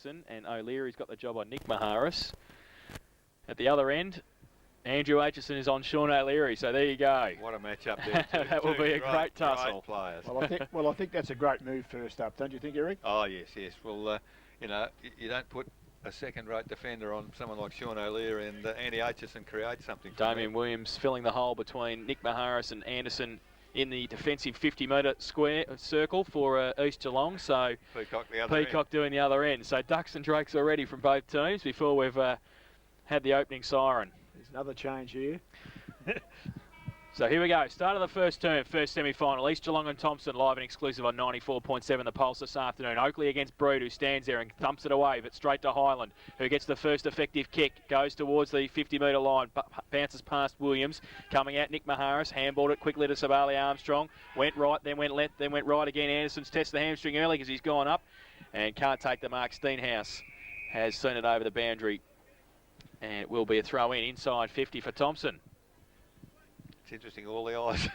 Anderson, and O'Leary's got the job on Nick Maharis. At the other end, Andrew Aitchison is on Sean O'Leary, so there you go. What a matchup there. That will be a great tussle. Great players. Well, I think that's a great move first up, don't you think, Eric? Oh, yes. Well, you don't put a second-rate defender on someone like Sean O'Leary, and Andy Aitchison creates something. Damien Williams filling the hole between Nick Maharis and Anderson in the defensive 50-metre square circle for East Geelong. So Peacock doing the other end. So ducks and drakes already from both teams before we've had the opening siren. There's another change here. So here we go. Start of the first term, first semi-final. East Geelong and Thomson live and exclusive on 94.7 The Pulse this afternoon. Oakley against Brood, who stands there and thumps it away, but straight to Highland, who gets the first effective kick, goes towards the 50-metre line, bounces past Williams, coming out Nick Maharis, handballed it quickly to Savali Armstrong, went right, then went left, then went right again. Anderson's tested the hamstring early because he's gone up and can't take the mark. Steenhouse has seen it over the boundary, and it will be a throw-in inside 50 for Thomson. It's interesting, all the eyes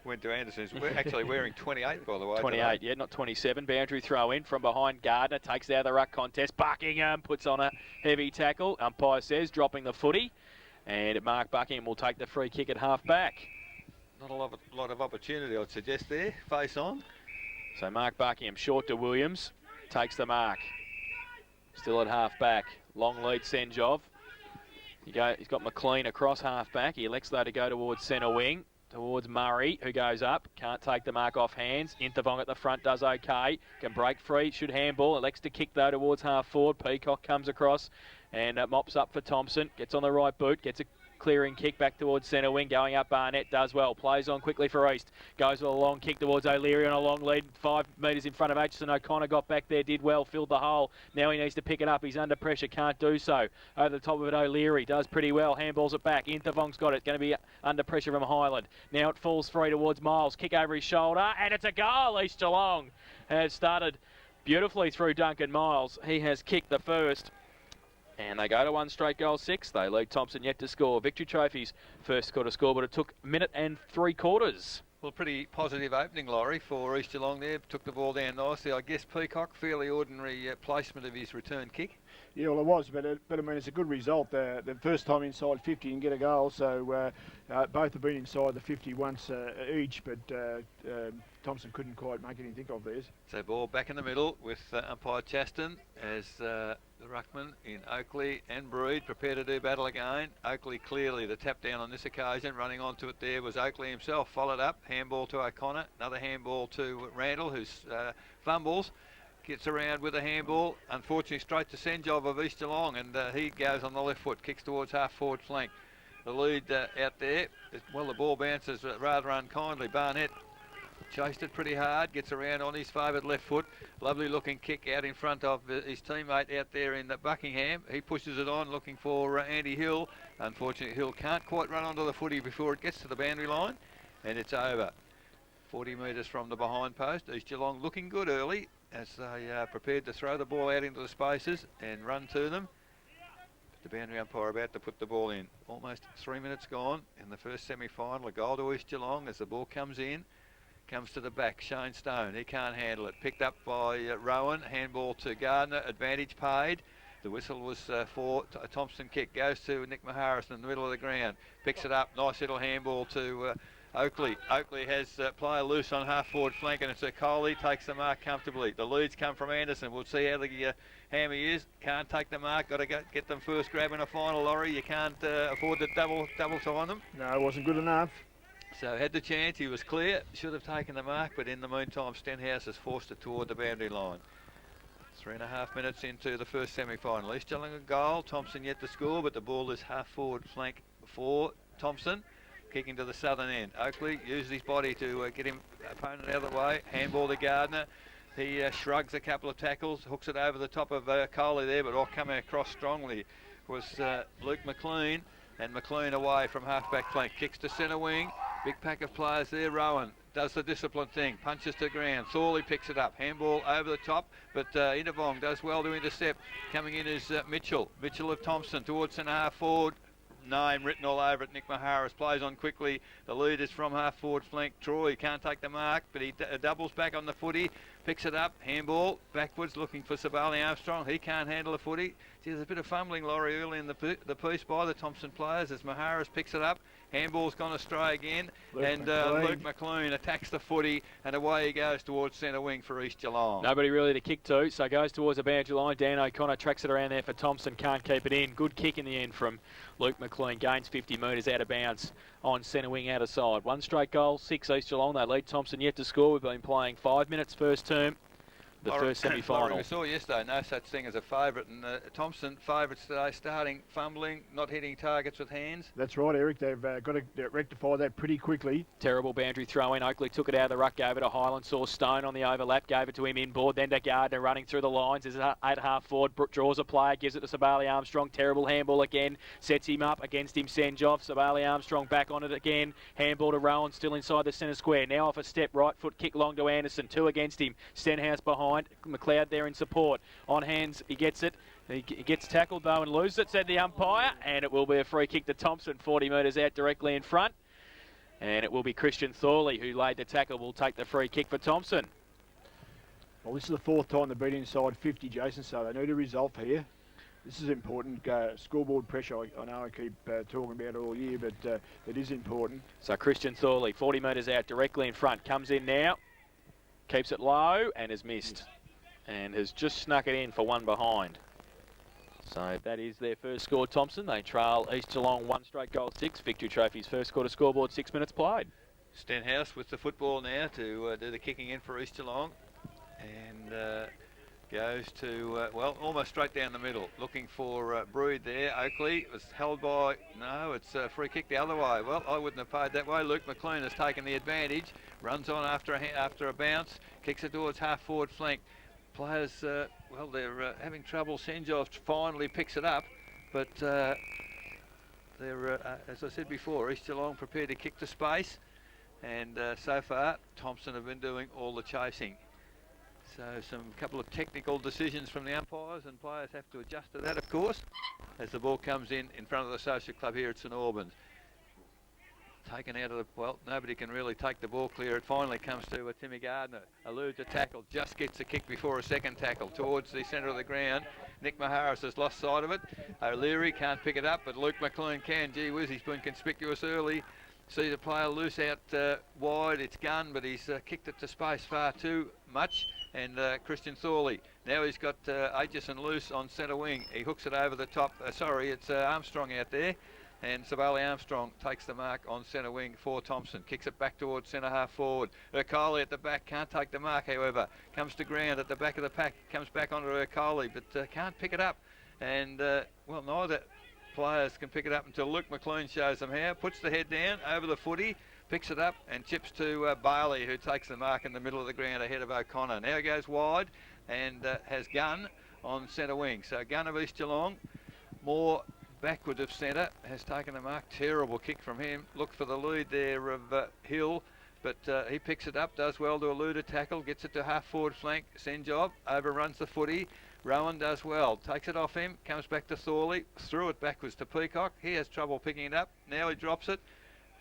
went to Anderson. He's actually wearing 28, by the way. 28, yeah, not 27. Boundary throw in from behind Gardner, takes out the ruck contest. Buckingham puts on a heavy tackle. Umpire says, dropping the footy. And Mark Buckingham will take the free kick at half-back. Not a lot of opportunity, I'd suggest there. Face on. So Mark Buckingham short to Williams. Takes the mark. Still at half-back. Long lead Senjov. He's got McLean across half-back. He elects, though, to go towards centre wing, towards Murray, who goes up. Can't take the mark off hands. Intervong at the front does okay. Can break free, should handball. Elects to kick, though, towards half-forward. Peacock comes across and mops up for Thomson. Gets on the right boot, gets a clearing kick back towards centre wing, going up Barnett, does well, plays on quickly for East, goes with a long kick towards O'Leary on a long lead, 5 metres in front of Aitchison. O'Connor got back there, did well, filled the hole, now he needs to pick it up, he's under pressure, can't do so. Over the top of it, O'Leary does pretty well, handballs it back, Intervong's got it, going to be under pressure from Highland. Now it falls free towards Miles, kick over his shoulder, and it's a goal. East Geelong has started beautifully through Duncan Miles. He has kicked the first. And they go to 1 straight goal 6. They lead Thomson yet to score. Victory Trophy's first quarter score, but it took a minute and 3/4. Well, pretty positive opening, Laurie, for East Geelong there. Took the ball down nicely. I guess Peacock, fairly ordinary placement of his return kick. Yeah, well, it was, but I mean, it's a good result. The first time inside 50 and get a goal, so both have been inside the 50 once each, but Thomson couldn't quite make anything of theirs. So ball back in the middle with umpire Chaston as the ruckman in Oakley and Breed prepare to do battle again. Oakley clearly the tap down on this occasion. Running onto it there was Oakley himself. Followed up, handball to O'Connor. Another handball to Randall, who's fumbles. Gets around with a handball. Unfortunately, straight to Senjov of East Geelong, and he goes on the left foot, kicks towards half-forward flank. The lead out there. Well, the ball bounces rather unkindly. Barnett chased it pretty hard, gets around on his favoured left foot. Lovely looking kick out in front of his teammate out there in Buckingham. He pushes it on looking for Andy Hill. Unfortunately, Hill can't quite run onto the footy before it gets to the boundary line, and it's over. 40 metres from the behind post. East Geelong looking good early as they are prepared to throw the ball out into the spaces and run to them. The boundary umpire about to put the ball in. Almost 3 minutes gone in the first semi-final. A goal to East Geelong as the ball comes in. Comes to the back, Shane Stone. He can't handle it. Picked up by Rowan. Handball to Gardner. Advantage paid. The whistle was for a Thomson kick. Goes to Nick Maharis in the middle of the ground. Picks it up. Nice little handball to Oakley. Oakley has player loose on half-forward flank, and it's a Coley. Takes the mark comfortably. The leads come from Anderson. We'll see how the hammy is. Can't take the mark. Got to get them first grab in a final, Laurie. You can't afford to double time them. No, it wasn't good enough. So had the chance. He was clear. Should have taken the mark, but in the meantime, Stenhouse has forced it toward the boundary line. 3.5 minutes into the first semi-final. East Geelong a goal. Thomson yet to score, but the ball is half-forward flank for Thomson. Kicking to the southern end. Oakley uses his body to get him opponent out of the way. Handball to Gardner. He shrugs a couple of tackles, hooks it over the top of Coley there, but coming across strongly was Luke McLean. And McLean away from half-back flank. Kicks to centre wing. Big pack of players there. Rowan does the disciplined thing. Punches to ground. Thorley picks it up. Handball over the top. But Intervong does well to intercept. Coming in is Mitchell. Mitchell of Thomson towards centre half forward. Name written all over it. Nick Maharis plays on quickly. The lead is from half-forward flank. Troy can't take the mark, but he doubles back on the footy. picks it up, handball, backwards, looking for Sabali Armstrong. He can't handle the footy. See, there's a bit of fumbling, Laurie, early in the piece by the Thomson players as Maharis picks it up. Handball's gone astray again, Luke McLean attacks the footy, and away he goes towards centre wing for East Geelong. Nobody really to kick to, so goes towards the boundary line. Dan O'Connor tracks it around there for Thomson, can't keep it in. Good kick in the end from Luke McLean, gains 50 metres out of bounds on centre wing out of side. One straight goal, 6 East Geelong. They lead Thomson yet to score. We've been playing 5 minutes first term. The first semi-final. We saw yesterday no such thing as a favourite, and Thomson favourites today, starting fumbling, not hitting targets with hands. That's right, Eric. They've got to rectify that pretty quickly. Terrible boundary throw in. Oakley took it out of the ruck, gave it to Highland, saw Stone on the overlap, gave it to him inboard, then to Gardner running through the lines. There's at half forward, draws a player, gives it to Sabali Armstrong. Terrible handball again, sets him up against him, Senjov. Sabali Armstrong back on it again. Handball to Rowan, still inside the centre square. Now off a step, right foot kick long to Anderson. 2 against him. Stenhouse behind. McLeod there in support. On hands, he gets it. He gets tackled though and loses it, said the umpire, and it will be a free kick to Thomson, 40 metres out directly in front. And it will be Christian Thorley who laid the tackle, will take the free kick for Thomson. Well, this is the 4th time they've been inside 50, Jason, so they need a result here. This is important. Scoreboard pressure, I know I keep talking about it all year, but it is important. So Christian Thorley, 40 metres out directly in front, comes in now, keeps it low and has missed. And has just snuck it in for one behind. So that is their first score, Thomson. They trail East Geelong 1 straight goal 6. Victory Trophy's first quarter scoreboard, 6 minutes played. Stenhouse with the football now to do the kicking in for East Geelong. And goes to, well, almost straight down the middle. Looking for Brood there. Oakley was held by, no, it's a free kick the other way. Well, I wouldn't have paid that way. Luke McLean has taken the advantage. Runs on after a bounce. Kicks it towards half forward flank. Players, well, they're having trouble. Senjov finally picks it up, but they're, as I said before, East Geelong prepared to kick to space, and so far Thomson have been doing all the chasing. So some couple of technical decisions from the umpires, and players have to adjust to that, of course, as the ball comes in front of the Social Club here at St Albans. Taken out of the, well, nobody can really take the ball clear. It finally comes to Timmy Gardner. Eludes a tackle, just gets a kick before a second tackle towards the centre of the ground. Nick Maharis has lost sight of it. O'Leary can't pick it up, but Luke McLean can. Gee whiz, he's been conspicuous early. See the player loose out wide. It's Gunn, but he's kicked it to space far too much. And Christian Thorley. Now he's got Aitchison loose on centre wing. He hooks it over the top. Sorry, it's Armstrong out there. And Sabali Armstrong takes the mark on centre wing for Thomson. Kicks it back towards centre half forward. Urquhart at the back, can't take the mark, however. Comes to ground at the back of the pack. Comes back onto Urquhart, but can't pick it up. And, well, neither players can pick it up until Luke McLean shows them how. Puts the head down over the footy, picks it up and chips to Bailey, who takes the mark in the middle of the ground ahead of O'Connor. Now goes wide and has Gunn on centre wing. So Gunn of East Geelong, more backward of centre, has taken the mark. Terrible kick from him. Look for the lead there of Hill, but he picks it up, does well to elude a tackle, gets it to half forward flank. Senjob overruns the footy. Rowan does well, takes it off him, comes back to Thorley, threw it backwards to Peacock. He has trouble picking it up. Now he drops it,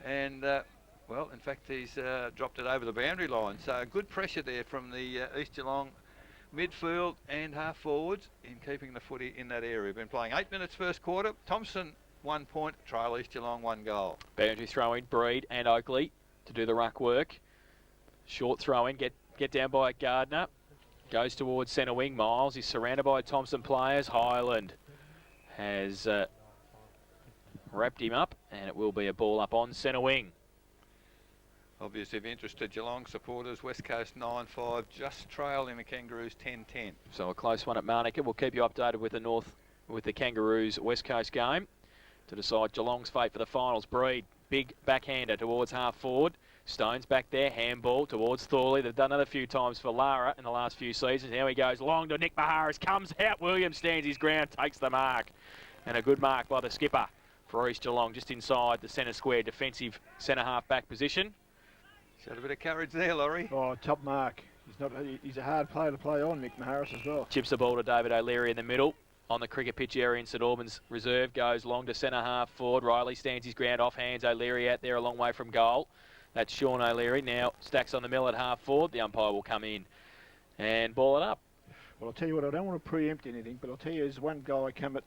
and well, in fact, he's dropped it over the boundary line. So good pressure there from the East Geelong midfield and half forwards in keeping the footy in that area. Been playing 8 minutes first quarter. Thomson 1 point, trail East Geelong 1 goal. Boundary throw in, Breed and Oakley to do the ruck work. Short throw in, get down by Gardner. Goes towards centre wing. Miles, he's surrounded by Thomson players. Highland has wrapped him up, and it will be a ball up on centre wing. Obviously of interest to Geelong supporters, West Coast 9-5, just trailing the Kangaroos 10-10. So a close one at Marnica. We'll keep you updated with the Kangaroos West Coast game to decide Geelong's fate for the finals. Breed, big backhander towards half forward. Stone's back there, handball towards Thorley. They've done that a few times for Lara in the last few seasons. Now he goes long to Nick Maharis, comes out. Williams stands his ground, takes the mark. And a good mark by the skipper for East Geelong, just inside the centre square, defensive centre half back position. Showed a bit of courage there, Laurie. Oh, top mark. He's a hard player to play on, Nick Maharis as well. Chips the ball to David O'Leary in the middle. On the cricket pitch area in St Albans reserve, goes long to centre half forward. Riley stands his ground off hands. O'Leary out there a long way from goal. That's Sean O'Leary. Now stacks on the mill at half forward. The umpire will come in and ball it up. Well, I'll tell you what, I don't want to preempt anything, but I'll tell you there's one guy come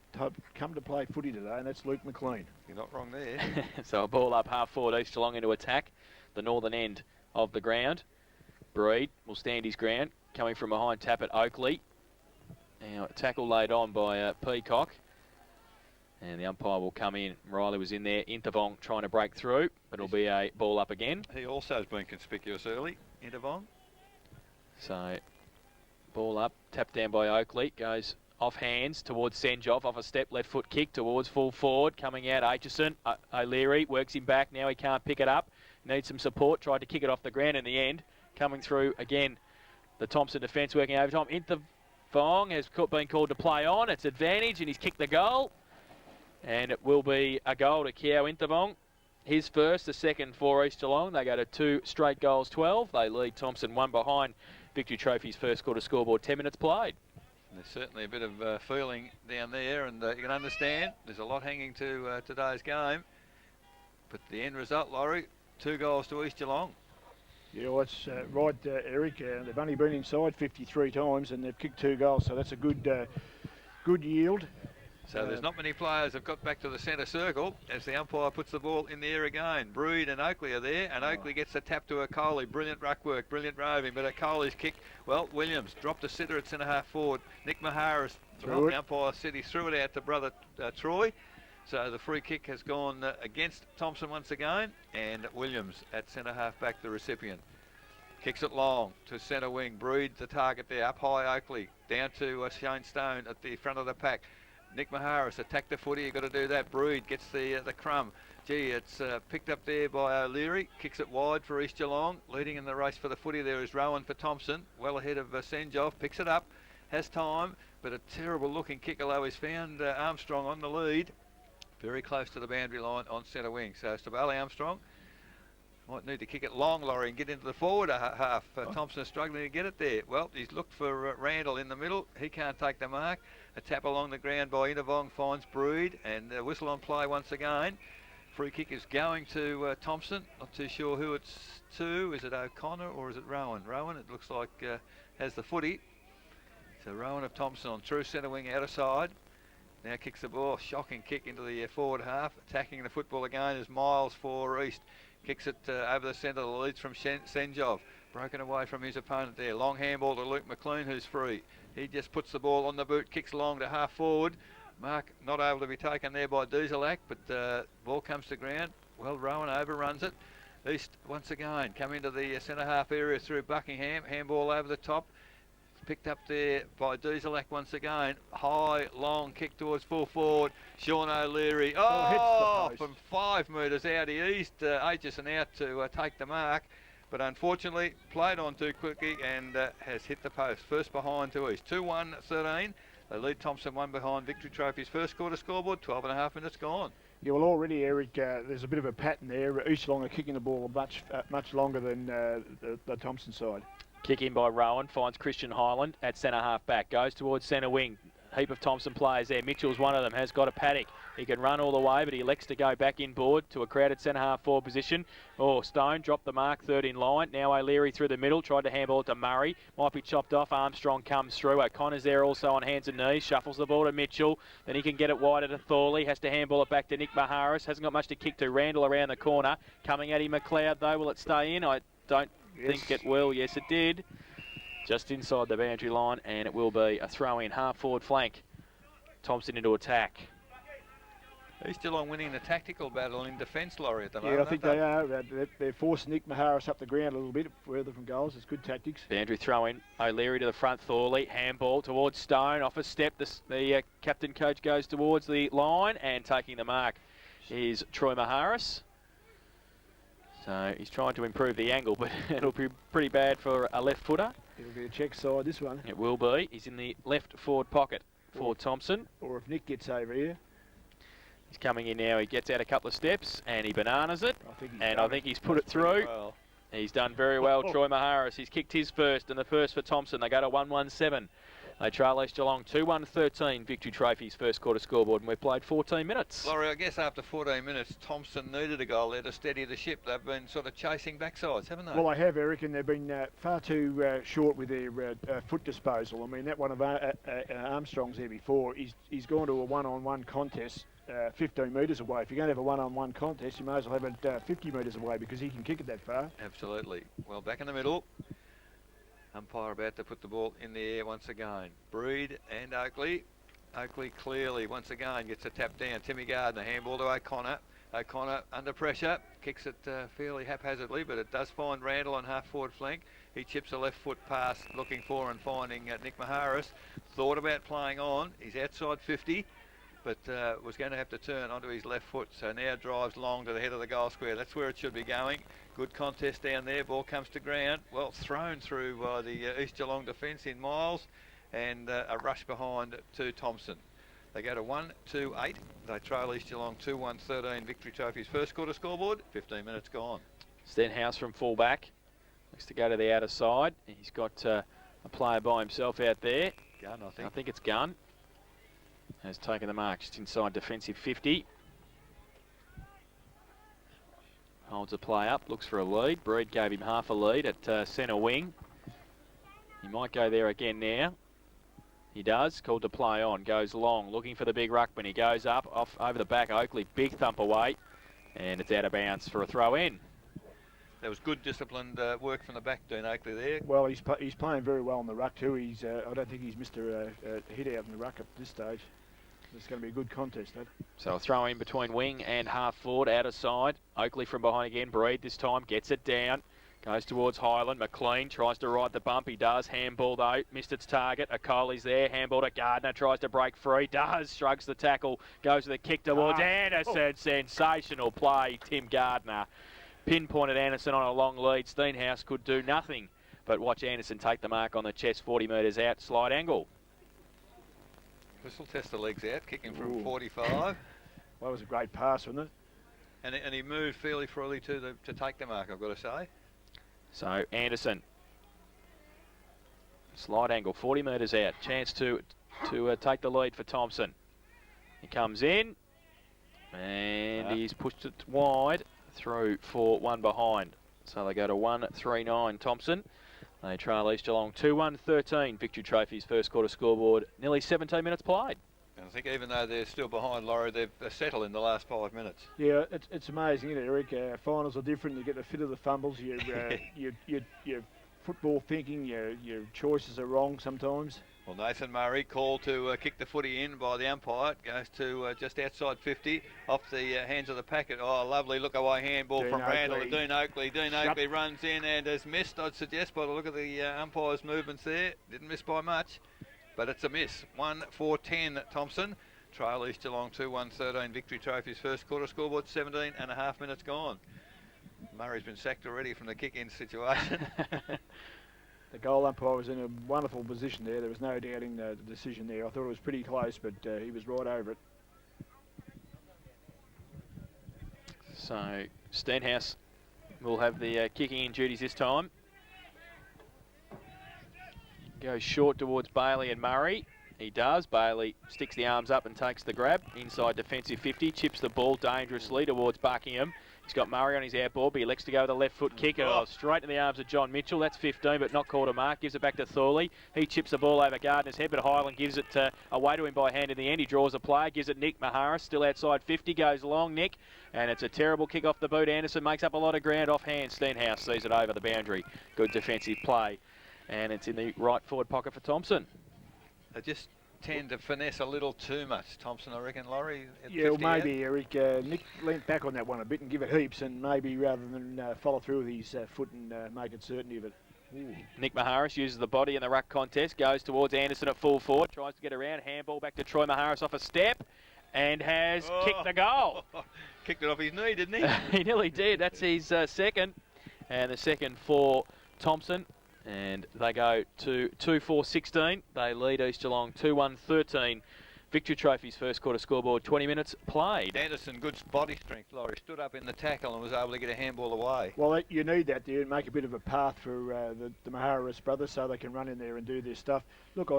to play footy today, and that's Luke McLean. You're not wrong there. So a ball up half forward, East Geelong into attack, the northern end of the ground. Breed will stand his ground, coming from behind tap at Oakley. Now, a tackle laid on by Peacock. And the umpire will come in. Riley was in there. Intervong trying to break through, but it'll be a ball up again. He also has been conspicuous early, Intervong. So, ball up, tapped down by Oakley. Goes off hands towards Senjov, off a step, left foot kick towards full forward. Coming out, Aitchison. O'Leary works him back. Now he can't pick it up. Needs some support. Tried to kick it off the ground in the end. Coming through again, the Thomson defence working overtime. Intervong has been called to play on. It's advantage, and he's kicked the goal. And it will be a goal to Kiao Intervong. His first, the second for East Geelong. They go to 2 straight goals, 12. They lead Thomson 1 behind Victory Trophy's first quarter scoreboard, 10 minutes played. There's certainly a bit of feeling down there, and you can understand there's a lot hanging to today's game. But the end result, Laurie, 2 goals to East Geelong. Yeah, well, that's right, Eric. They've only been inside 53 times, and they've kicked 2 goals, so that's a good yield. So there's not many players have got back to the centre circle as the umpire puts the ball in the air again. Breed and Oakley are there, and Oakley gets the tap to Coley. Brilliant ruck work, brilliant roving, but Coley's kick, well, Williams dropped a sitter at centre half forward. Nick Maharis, well, the umpire said he threw it out to brother Troy. So the free kick has gone against Thomson once again, and Williams at centre half back, the recipient. Kicks it long to centre wing. Breed the target there, up high Oakley, down to Shane Stone at the front of the pack. Nick Maharis attacked the footy, you've got to do that. Breed gets the crumb. Gee, it's picked up there by O'Leary, kicks it wide for East Geelong. Leading in the race for the footy there is Rowan for Thomson, well ahead of Senjov, picks it up, has time, but a terrible looking kick, although he's found Armstrong on the lead. Very close to the boundary line on centre wing. So Stabali Armstrong might need to kick it long, Laurie, and get into the forward half. Thomson is struggling to get it there. Well, he's looked for Randall in the middle. He can't take the mark. A tap along the ground by Intervong finds Breed, and whistle on play once again. Free kick is going to Thomson. Not too sure who it's to. Is it O'Connor or is it Rowan? Rowan, it looks like, has the footy. So Rowan of Thomson on true centre wing outer side. Now kicks the ball, shocking kick into the forward half. Attacking the football again is Miles for East. Kicks it over the centre, the leads from Senjov. Broken away from his opponent there. Long handball to Luke McLean, who's free. He just puts the ball on the boot, kicks long to half forward. Mark not able to be taken there by Dieselak, but ball comes to ground. Well, Rowan overruns it. East once again come into the centre half area through Buckingham. Handball over the top. Picked up there by Dieselak once again. High, long kick towards full forward. Sean O'Leary. Oh, from 5 metres out. He eased Aitchison out to take the mark. But unfortunately, played on too quickly and has hit the post. First behind to East. 2-1-13. They lead Thomson 1 behind Victory Trophy's first quarter scoreboard. 12.5 minutes gone. Yeah, well, already, Eric, there's a bit of a pattern there. East Geelong are kicking the ball much longer than the Thomson side. Kick in by Rowan, finds Christian Highland at centre half back, goes towards centre wing. Heap of Thomson players there. Mitchell's one of them, has got a paddock. He can run all the way, but he elects to go back inboard to a crowded centre half forward position. Oh, Stone dropped the mark, third in line. Now O'Leary through the middle, tried to handball it to Murray. Might be chopped off. Armstrong comes through. O'Connor's there also on hands and knees. Shuffles the ball to Mitchell. Then he can get it wider to Thorley. Has to handball it back to Nick Maharis. Hasn't got much to kick to. Randall around the corner. Coming at him, McLeod though. Will it stay in? I don't think it will. Yes, it did. Just inside the boundary line, and it will be a throw-in half-forward flank. Thomson into attack. East Geelong winning the tactical battle in defence, Laurie, at the moment. Yeah, I think they are. They're forcing Nick Maharis up the ground a little bit further from goals. It's good tactics. Boundary throw-in. O'Leary to the front. Thorley. Handball towards Stone. Off a step. The captain coach goes towards the line, and taking the mark is Troy Maharis. So he's trying to improve the angle, but it'll be pretty bad for a left footer. It'll be a check side, this one. It will be. He's in the left forward pocket for Thomson. Or if Nick gets over here. He's coming in now. He gets out a couple of steps and he bananas it. I think he's put it through. Well. He's done very well, Troy Maharis. He's kicked his first and the first for Thomson. They go to 1-1-7. They trail East Geelong 2-1-13 Victory Trophy's first quarter scoreboard, and we've played 14 minutes. Laurie, I guess after 14 minutes, Thomson needed a goal there to steady the ship. They've been sort of chasing backsides, haven't they? Well, they have, Eric, and they've been far too short with their foot disposal. I mean, that one of Armstrong's there before, he's gone to a one-on-one contest 15 metres away. If you're going to have a one-on-one contest, you may as well have it 50 metres away because he can kick it that far. Absolutely. Well, back in the middle. Umpire about to put the ball in the air once again. Breed and Oakley. Oakley clearly once again gets a tap down. Timmy Gardner, handball to O'Connor. O'Connor under pressure, kicks it fairly haphazardly, but it does find Randall on half forward flank. He chips a left foot pass, looking for and finding Nick Maharis. Thought about playing on. He's outside 50, but was going to have to turn onto his left foot. So now drives long to the head of the goal square. That's where it should be going. Good contest down there. Ball comes to ground. Well thrown through by the East Geelong defence in Miles, and a rush behind to Thomson. They go to 1-2-8. They trail East Geelong 2-1-13 Victory Trophy's first quarter scoreboard. 15 minutes gone. Stenhouse from fullback. Looks to go to the outer side. He's got a player by himself out there. Gun, I think. I think it's Gunn. Has taken the mark just inside defensive 50. Holds a play up, looks for a lead. Breed gave him half a lead at centre wing. He might go there again now. He does. Called to play on. Goes long, looking for the big ruckman. He goes up, off over the back. Oakley, big thump away. And it's out of bounds for a throw in. There was good disciplined work from the back, Dean Oakley there. Well, he's playing very well in the ruck too. I don't think he's missed a hit out in the ruck at this stage. It's going to be a good contest, that. So a throw in between wing and half forward, outer side. Oakley from behind again. Breed this time, gets it down. Goes towards Highland. McLean tries to ride the bump. He does. Handball though. Missed its target. Okoli's there. Handball to Gardner. Tries to break free. Does. Shrugs the tackle. Goes with a kick towards Anderson. Sensational play, Tim Gardner. Pinpointed Anderson on a long lead. Steenhouse could do nothing. But watch Anderson take the mark on the chest. 40 metres out. Slide angle. Whistle test the legs out. Kicking from 45. Well, that was a great pass, wasn't it? And he moved fairly freely to take the mark, I've got to say. So Anderson, slide angle, 40 metres out. Chance to take the lead for Thomson. He comes in, and he's pushed it wide through for one behind. So they go to 1-3-9 Thomson. They trail East Geelong 2-1-13 Victory Trophy's first quarter scoreboard. Nearly 17 minutes played. And I think even though they're still behind, Laurie, they've settled in the last 5 minutes. Yeah, it's amazing, isn't it, Eric? Finals are different. You get the fit of the fumbles. Your football thinking, your choices are wrong sometimes. Well, Nathan Murray called to kick the footy in by the umpire. It goes to just outside 50, off the hands of the packet. Oh, lovely look-away handball from Randall to Dean Oakley. Dean Oakley runs in and has missed, I'd suggest, by the look of the umpire's movements there. Didn't miss by much, but it's a miss. 1-4-10 Thomson. Trail East Geelong 2-1-13 Victory Trophy's first quarter scoreboard. 17 and a half minutes gone. Murray's been sacked already from the kick-in situation. The goal umpire was in a wonderful position there. There was no doubting the decision there. I thought it was pretty close, but he was right over it. So Stenhouse will have the kicking in duties this time. Goes short towards Bailey and Murray. He does. Bailey sticks the arms up and takes the grab. Inside defensive 50, chips the ball dangerously towards Buckingham. He's got Murray on his outboard, but he elects to go with a left foot kick. Oh, straight in the arms of John Mitchell. That's 15, but not called a mark. Gives it back to Thorley. He chips the ball over Gardner's head, but Highland gives it away to him by hand in the end. He draws a player, gives it Nick Maharis, still outside 50, goes long, Nick, and it's a terrible kick off the boot. Anderson makes up a lot of ground off hand. Stenhouse sees it over the boundary. Good defensive play, and it's in the right forward pocket for Thomson. They just tend to finesse a little too much, Thomson, I reckon, Laurie. Yeah, well, maybe, Eric. Nick leant back on that one a bit and give it heaps, and maybe rather than follow through with his foot and make it certainty of it. Ooh. Nick Maharis uses the body in the ruck contest, goes towards Anderson at full forward, tries to get around, handball back to Troy Maharis off a step, and has kicked the goal. Kicked it off his knee, didn't he? He nearly did. That's his second, and the second for Thomson. And they go to 2-4-16. They lead East Geelong 2-1-13. Victory Trophy's first quarter scoreboard, 20 minutes played. Anderson, good body strength, Laurie. Stood up in the tackle and was able to get a handball away. Well, you need that to make a bit of a path for the Maharis brothers so they can run in there and do their stuff. Look,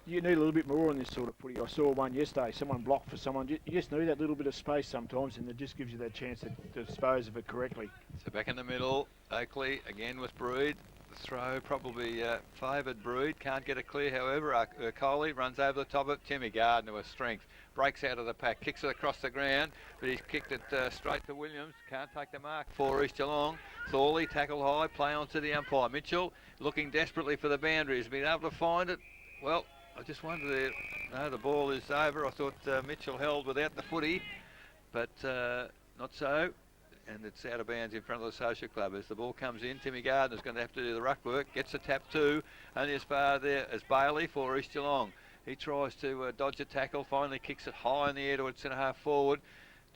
You need a little bit more on this sort of footy. I saw one yesterday, someone blocked for someone. You just need that little bit of space sometimes, and it just gives you that chance to dispose of it correctly. So back in the middle, Oakley again with Brood. The throw probably favoured Brood. Can't get it clear, however. Coley runs over the top of it. Timmy Gardner with strength. Breaks out of the pack, kicks it across the ground, but he's kicked it straight to Williams. Can't take the mark for East Geelong. Thorley, tackle high, play on to the umpire. Mitchell looking desperately for the boundary. Has been able to find it. Well, I just wondered, no, the ball is over. I thought Mitchell held without the footy, but not so. And it's out of bounds in front of the Social Club. As the ball comes in, Timmy Gardner's going to have to do the ruck work. Gets a tap too, only as far there as Bailey for East Geelong. He tries to dodge a tackle, finally kicks it high in the air towards centre half forward.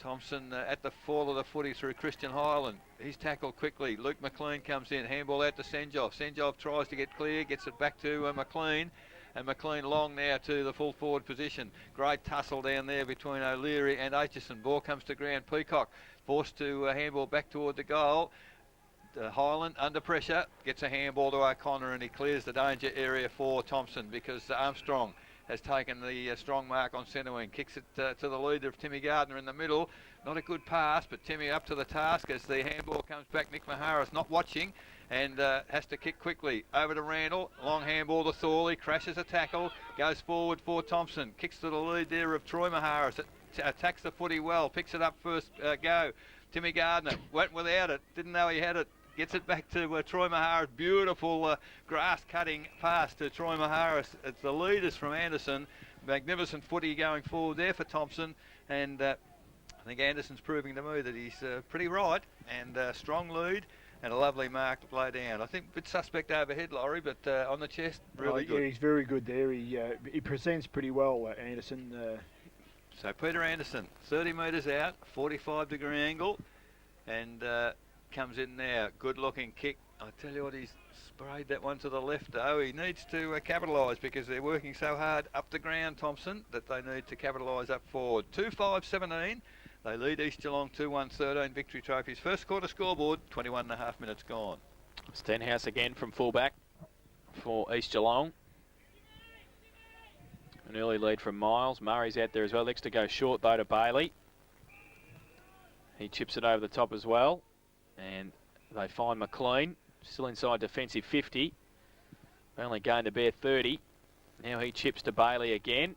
Thomson at the fall of the footy through Christian Highland. He's tackled quickly. Luke McLean comes in, handball out to Senjov. Senjov tries to get clear, gets it back to McLean. And McLean long now to the full forward position. Great tussle down there between O'Leary and Aitchison. Ball comes to ground. Peacock forced to handball back toward the goal. Highland under pressure, gets a handball to O'Connor, and he clears the danger area for Thomson because Armstrong has taken the strong mark on centre wing. Kicks it to the leader of Timmy Gardner in the middle. Not a good pass, but Timmy up to the task as the handball comes back. Nick Mahara's not watching and has to kick quickly. Over to Randall. Long handball to Thorley. Crashes a tackle. Goes forward for Thomson. Kicks to the lead there of Troy Mahara. Attacks the footy well. Picks it up first go. Timmy Gardner went without it. Didn't know he had it. Gets it back to Troy Mahara's beautiful grass-cutting pass to Troy Mahara. It's the leaders from Anderson. Magnificent footy going forward there for Thomson. And I think Anderson's proving to me that he's pretty right. And strong lead and a lovely mark low down. I think a bit suspect overhead, Laurie, but on the chest, really good. Yeah, he's very good there. He presents pretty well, Anderson. So Peter Anderson, 30 metres out, 45-degree angle. And comes in now, good looking kick. I tell you what, he's sprayed that one to the left though. He needs to capitalise because they're working so hard up the ground, Thomson, that they need to capitalise up forward. 2-5-17, they lead East Geelong 2-1-13 victory trophies. First quarter scoreboard, 21.5 minutes gone. Stenhouse again from fullback for East Geelong. An early lead from Miles. Murray's out there as well. Next to go short though to Bailey. He chips it over the top as well. And they find McLean, still inside defensive 50. Only gained a bare 30. Now he chips to Bailey again.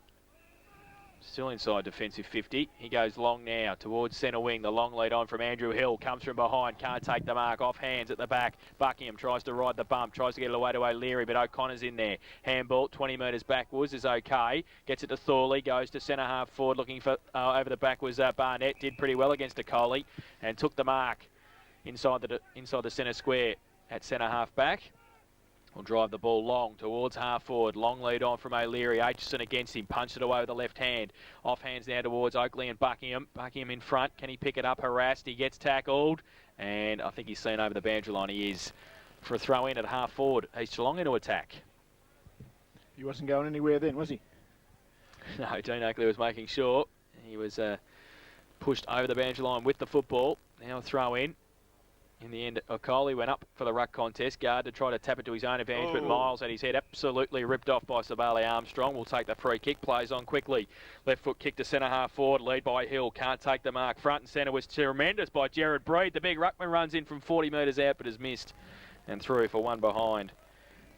Still inside defensive 50. He goes long now towards centre wing. The long lead on from Andrew Hill. Comes from behind. Can't take the mark. Off hands at the back. Buckingham tries to ride the bump. Tries to get it away to O'Leary, but O'Connor's in there. Handball 20 metres backwards is okay. Gets it to Thorley. Goes to centre half forward looking for over the back was Barnett. Did pretty well against Coley and took the mark inside the centre square at centre half back. Will drive the ball long towards half forward. Long lead on from O'Leary. Aitchison against him. Punched it away with the left hand. Off hands now towards Oakley and Buckingham. Buckingham in front. Can he pick it up? Harassed. He gets tackled. And I think he's seen over the boundary line. He is for a throw in at half forward. East Geelong into attack. He wasn't going anywhere then, was he? No, Dean Oakley was making sure. He was pushed over the boundary line with the football. Now a throw in. In the end, O'Coley went up for the ruck contest. Gardner tried to tap it to his own advantage, but Miles had his head absolutely ripped off by Sabali Armstrong. Will take the free kick. Plays on quickly. Left foot kick to centre half forward. Lead by Hill. Can't take the mark. Front and centre was tremendous by Jared Breed. The big ruckman runs in from 40 metres out, but has missed. And through for one behind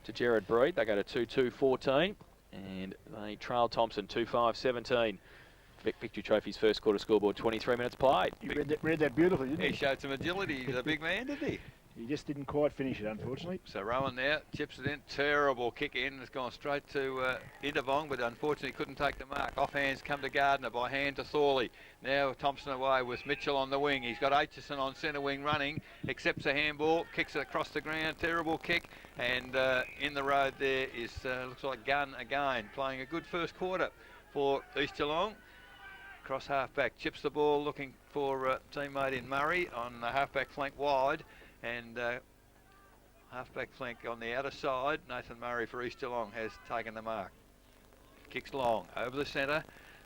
to Jared Breed. They go to 2-2-14. And they trail Thomson 2-5-17. Victory Trophy's first quarter scoreboard, 23 minutes played. He read that beautifully, didn't he? He showed some agility, the big man, didn't he? He just didn't quite finish it, unfortunately. So Rowan now chips it in. Terrible kick in. It's gone straight to Intervong, but unfortunately couldn't take the mark. Off hands come to Gardner, by hand to Thorley. Now Thomson away with Mitchell on the wing. He's got Aitchison on centre wing running. Accepts a handball, kicks it across the ground. Terrible kick. And in the road there is, looks like Gunn again. Playing a good first quarter for East Geelong. Cross half-back, chips the ball, looking for teammate in Murray on the half-back flank wide, and half-back flank on the outer side. Nathan Murray for East Geelong has taken the mark. Kicks long, over the centre,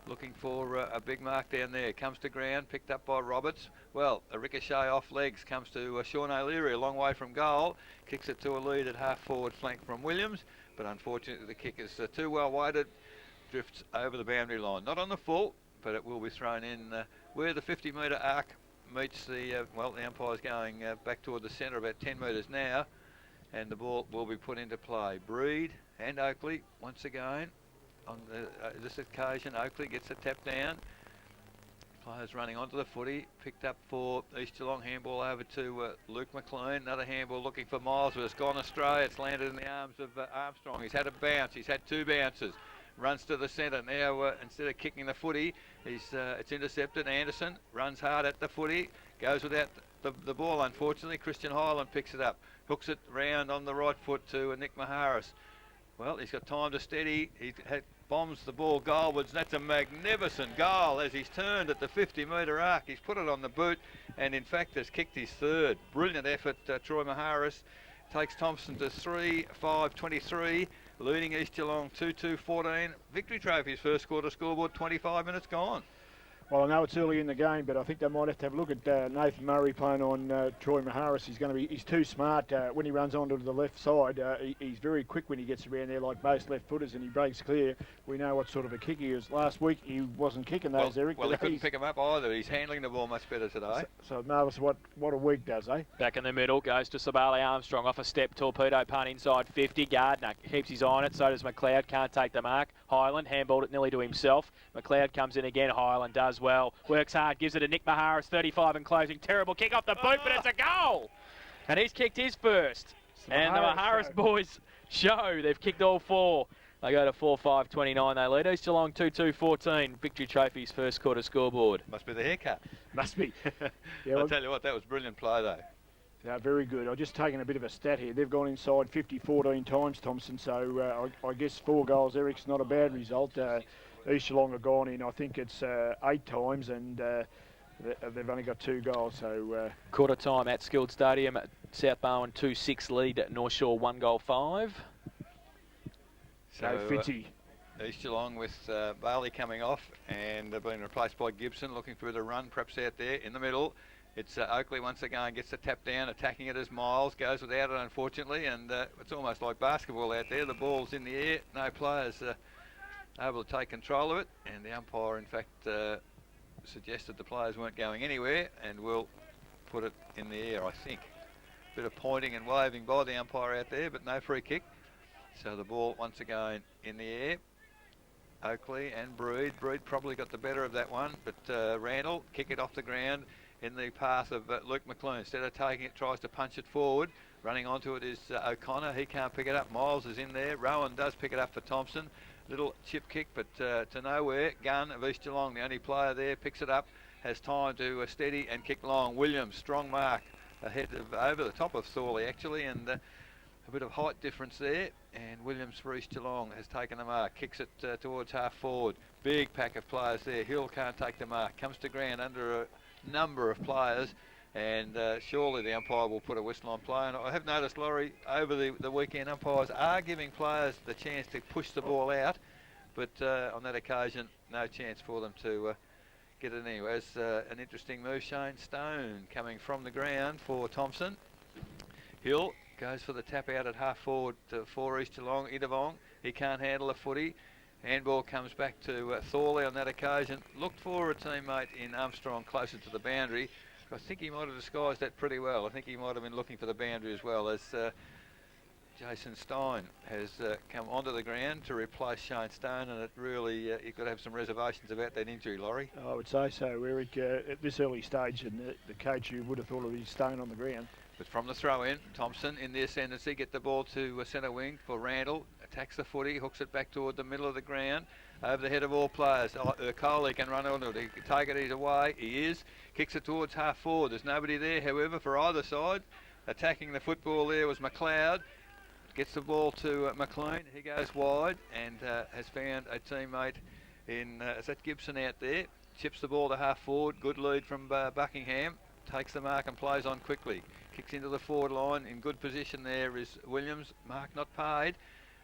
looking for a big mark down there. Comes to ground, picked up by Roberts. Well, a ricochet off legs, comes to Sean O'Leary, a long way from goal. Kicks it to a lead at half-forward flank from Williams. but unfortunately the kick is too well weighted, drifts over the boundary line. Not on the full, but it will be thrown in where the 50-metre arc meets the, the umpire's going back toward the centre about 10 metres now, and the ball will be put into play. Breed and Oakley once again on this occasion. Oakley gets a tap down. Players running onto the footy, picked up for East Geelong, handball over to Luke McLean. Another handball looking for Miles, but it's gone astray. It's landed in the arms of Armstrong. He's had a bounce. He's had 2 bounces. Runs to the centre. Now, instead of kicking the footy, it's intercepted. Anderson runs hard at the footy, goes without the ball, unfortunately. Christian Highland picks it up, hooks it round on the right foot to Nick Maharis. Well, he's got time to steady. He bombs the ball goalwards. That's a magnificent goal as he's turned at the 50-metre arc. He's put it on the boot and, in fact, has kicked his 3rd. Brilliant effort, Troy Maharis. Takes Thomson to 3-5-23, leading East Geelong 2-2-14. Victory Trophy's first quarter scoreboard, 25 minutes gone. Well, I know it's early in the game, but I think they might have to have a look at Nathan Murray playing on Troy Maharis. He's too smart when he runs onto the left side. He's very quick when he gets around there, like most left footers, and he breaks clear. We know what sort of a kick he is. Last week he wasn't kicking those, Eric. Well, he couldn't pick him up either. He's handling the ball much better today. So marvellous what a week does, eh? Back in the middle goes to Sabali Armstrong, off a step, torpedo punt inside 50. Gardner keeps his eye on it, so does McLeod, can't take the mark. Highland handballed it nearly to himself. McLeod comes in again. Highland does well, works hard, gives it to Nick Maharis, 35 and closing. Terrible kick off the boot, but it's a goal, and he's kicked his first. And the Maharis boys show they've kicked all 4. They go to 4-5-29. They lead East Geelong 2-2-14. Victory Trophy's first quarter scoreboard. Must be the haircut. Must be. Yeah, I'll tell you what, that was brilliant play though. Yeah, very good. I've just taken a bit of a stat here. They've gone inside 14 times, Thomson, so I guess 4 goals, Eric's not a bad result. East Geelong have gone in, I think it's 8 times, and they've only got 2 goals. So quarter time at Skilled Stadium. South Barwon 2-6 lead at North Shore 1-5. So Fitzy. East Geelong with Bailey coming off, and they've been replaced by Gibson, looking for the run, perhaps out there in the middle. It's Oakley once again, gets the tap down, attacking it as Miles, goes without it unfortunately, and it's almost like basketball out there. The ball's in the air, no players able to take control of it, and the umpire in fact suggested the players weren't going anywhere and will put it in the air, I think. Bit of pointing and waving by the umpire out there, but no free kick. So the ball once again in the air. Oakley and Breed. Breed probably got the better of that one, but Randall kick it off the ground in the path of Luke McLean. Instead of taking it, tries to punch it forward. Running onto it is O'Connor. He can't pick it up. Miles is in there. Rowan does pick it up for Thomson. Little chip kick, but to nowhere. Gunn of East Geelong, the only player there, picks it up. Has time to steady and kick long. Williams, strong mark ahead of, over the top of Thorley actually, and a bit of height difference there. And Williams for East Geelong has taken the mark. Kicks it towards half forward. Big pack of players there. Hill can't take the mark. Comes to ground under a number of players, and surely the umpire will put a whistle on play. And I have noticed, Laurie, over the weekend, umpires are giving players the chance to push the ball out, but on that occasion, no chance for them to get it anywhere. It's an interesting move. Shane Stone coming from the ground for Thomson. Hill goes for the tap out at half forward for East Geelong. Idavong, he can't handle the footy. Handball comes back to Thorley on that occasion. Looked for a teammate in Armstrong closer to the boundary. I think he might have disguised that pretty well. I think he might have been looking for the boundary as well, as Jason Stein has come onto the ground to replace Shane Stone, and it really, you've got to have some reservations about that injury, Laurie. I would say so, Eric. At this early stage, and the coach, you would have thought of his Stone on the ground. But from the throw-in, Thomson in the ascendancy, get the ball to centre wing for Randall. Attacks the footy, hooks it back toward the middle of the ground, over the head of all players. Coley can run onto it. He can take it, he's away. He is. Kicks it towards half forward. There's nobody there, however, for either side. Attacking the football there was McLeod. Gets the ball to McLean. He goes wide and has found a teammate in, is that Gibson out there? Chips the ball to half forward. Good lead from Buckingham. Takes the mark and plays on quickly. Kicks into the forward line. In good position there is Williams. Mark not paid.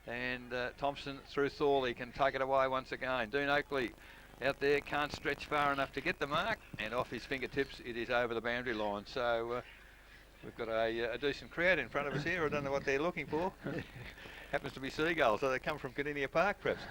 And Thomson through Thorley can take it away once again. Dean Oakley out there can't stretch far enough to get the mark, and off his fingertips it is over the boundary line. So we've got a decent crowd in front of us here. I don't know what they're looking for. happens to be seagulls, so they come from Cadinia Park, perhaps.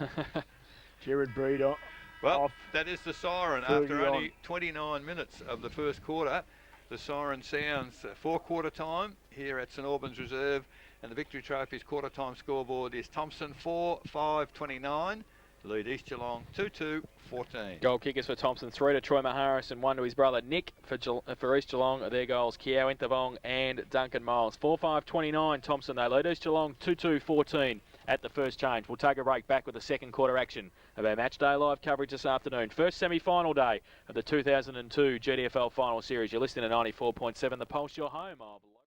Jared Breed off. Well, that is the siren. Fergie After only on. 29 minutes of the first quarter, the siren sounds for quarter time here at St Albans Reserve, and the Victory Trophy's quarter time scoreboard is Thomson 4-5-29 to lead East Geelong 2-2-14. Goal kickers for Thomson, 3 to Troy Maharis and 1 to his brother Nick for East Geelong. Their goals, Kiao Inthavong and Duncan Miles. 4-5-29 Thomson, they lead East Geelong 2-2-14 at the first change. We'll take a break, back with the second quarter action of our match day live coverage this afternoon. First semi-final day of the 2002 GDFL final series. You're listening to 94.7 The Pulse, your home of